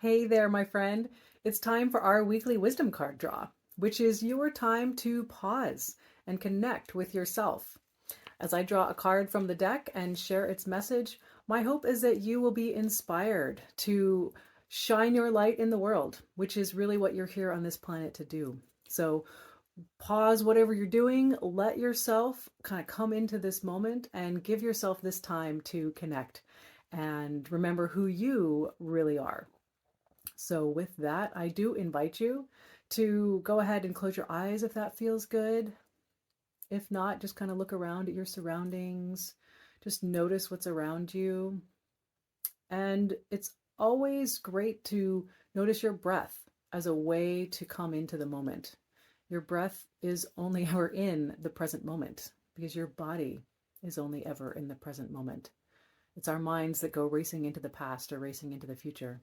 Hey there, my friend. It's time for our weekly wisdom card draw, which is your time to pause and connect with yourself. As I draw a card from the deck and share its message, my hope is that you will be inspired to shine your light in the world, which is really what you're here on this planet to do. So pause whatever you're doing, let yourself kind of come into this moment and give yourself this time to connect and remember who you really are. So, with that, I do invite you to go ahead and close your eyes if that feels good. If not, just kind of look around at your surroundings. Just notice what's around you. And it's always great to notice your breath as a way to come into the moment. Your breath is only ever in the present moment because your body is only ever in the present moment. It's our minds that go racing into the past or racing into the future.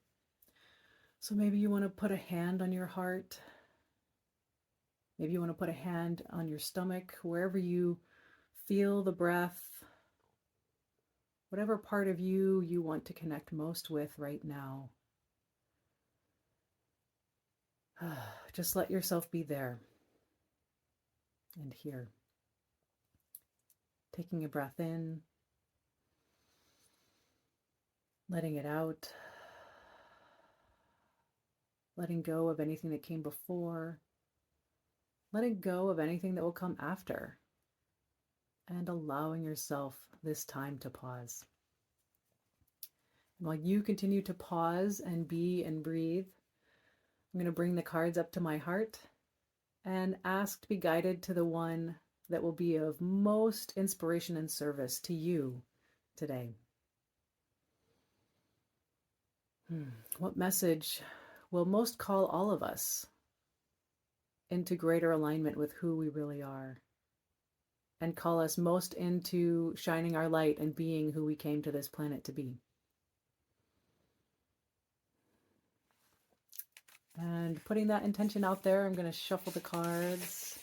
So maybe you want to put a hand on your heart. Maybe you want to put a hand on your stomach, wherever you feel the breath, whatever part of you you want to connect most with right now. Just let yourself be there and here. Taking a breath in, letting it out, letting go of anything that came before, letting go of anything that will come after, and allowing yourself this time to pause. And while you continue to pause and be and breathe, I'm going to bring the cards up to my heart and ask to be guided to the one that will be of most inspiration and service to you today. What message will most call all of us into greater alignment with who we really are and call us most into shining our light and being who we came to this planet to be? And putting that intention out there, I'm going to shuffle the cards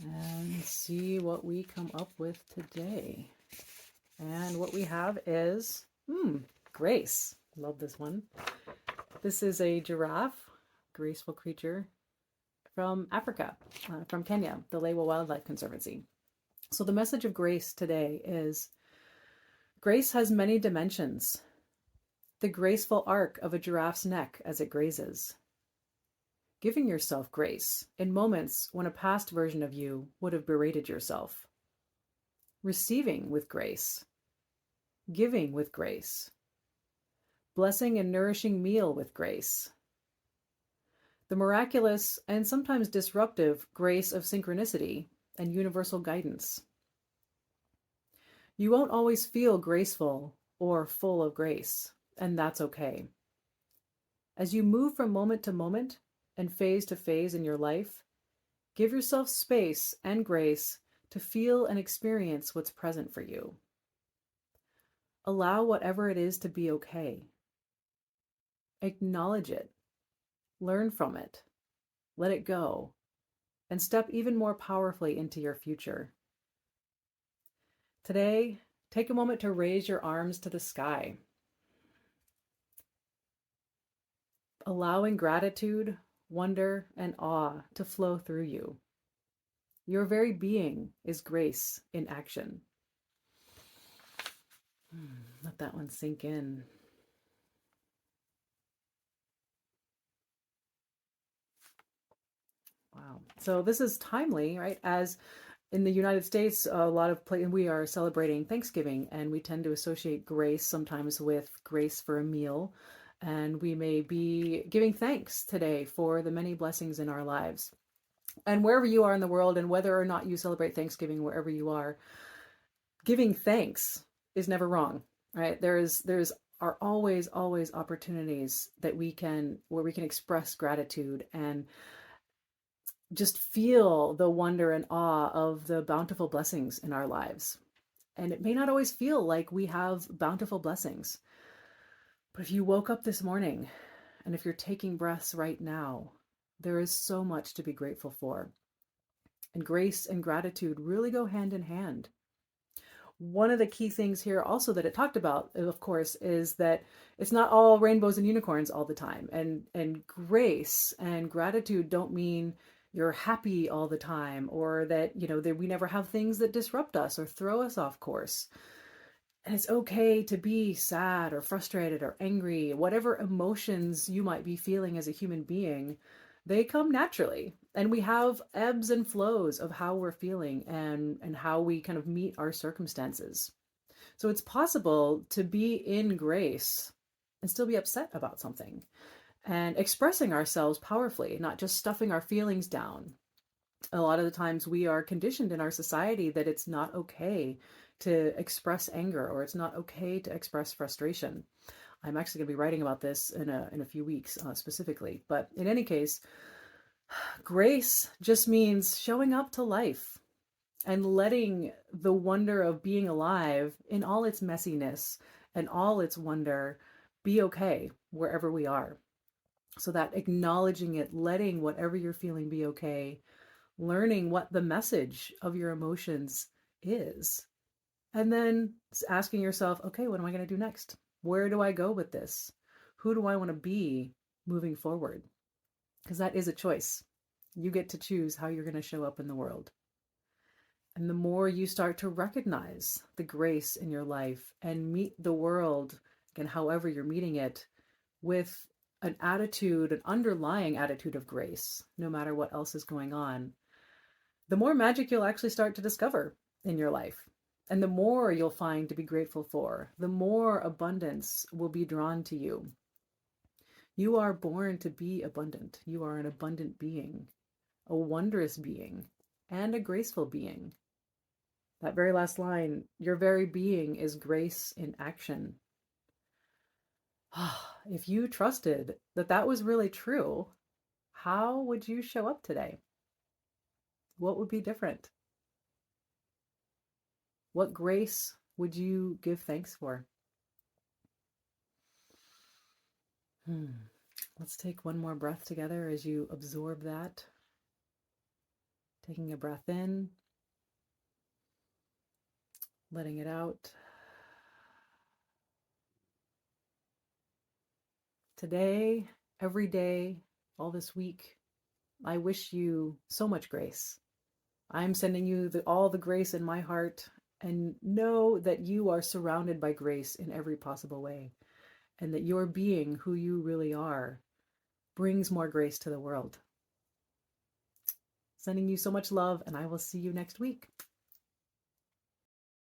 and see what we come up with today. And what we have is, Grace. Love this one. This is a giraffe, graceful creature from Africa, from Kenya, the Lewa Wildlife Conservancy. So the message of Grace today is, grace has many dimensions. The graceful arc of a giraffe's neck as it grazes. Giving yourself grace in moments when a past version of you would have berated yourself. Receiving with grace. Giving with grace. Blessing and nourishing meal with grace. The miraculous and sometimes disruptive grace of synchronicity and universal guidance. You won't always feel graceful or full of grace, and that's okay. As you move from moment to moment and phase to phase in your life, give yourself space and grace to feel and experience what's present for you. Allow whatever it is to be okay. Acknowledge it. Learn from it. Let it go. And step even more powerfully into your future. Today, take a moment to raise your arms to the sky. Allowing gratitude, wonder, and awe to flow through you. Your very being is grace in action. Let that one sink in. Wow. So this is timely, right? As in the United States, a lot of we are celebrating Thanksgiving, and we tend to associate grace sometimes with grace for a meal. And we may be giving thanks today for the many blessings in our lives. And wherever you are in the world, and whether or not you celebrate Thanksgiving, wherever you are, giving thanks is never wrong, right? There's are always opportunities that where we can express gratitude and just feel the wonder and awe of the bountiful blessings in our lives. And it may not always feel like we have bountiful blessings, but if you woke up this morning and if you're taking breaths right now, there is so much to be grateful for. And grace and gratitude really go hand in hand. One of the key things here also that it talked about, of course, is that it's not all rainbows and unicorns all the time. And grace and gratitude don't mean you're happy all the time, or that, that we never have things that disrupt us or throw us off course. And it's okay to be sad or frustrated or angry, whatever emotions you might be feeling as a human being, they come naturally. And we have ebbs and flows of how we're feeling and how we kind of meet our circumstances. So it's possible to be in grace and still be upset about something, and expressing ourselves powerfully, not just stuffing our feelings down. A lot of the times we are conditioned in our society that it's not okay to express anger, or it's not okay to express frustration. I'm actually going to be writing about this in a few weeks specifically. But in any case, grace just means showing up to life and letting the wonder of being alive in all its messiness and all its wonder be okay wherever we are. So that acknowledging it, letting whatever you're feeling be okay, learning what the message of your emotions is, and then asking yourself, okay, what am I going to do next? Where do I go with this? Who do I want to be moving forward? Because that is a choice. You get to choose how you're going to show up in the world. And the more you start to recognize the grace in your life and meet the world, again, however you're meeting it, with an attitude, an underlying attitude of grace, no matter what else is going on, the more magic you'll actually start to discover in your life. And the more you'll find to be grateful for, the more abundance will be drawn to you. You are born to be abundant. You are an abundant being, a wondrous being, and a graceful being. That very last line, your very being is grace in action. If you trusted that that was really true, how would you show up today? What would be different? What grace would you give thanks for? Let's take one more breath together as you absorb that. Taking a breath in, letting it out. Today, every day, all this week, I wish you so much grace. I'm sending you all the grace in my heart, and know that you are surrounded by grace in every possible way, and that your being who you really are brings more grace to the world. Sending you so much love, and I will see you next week.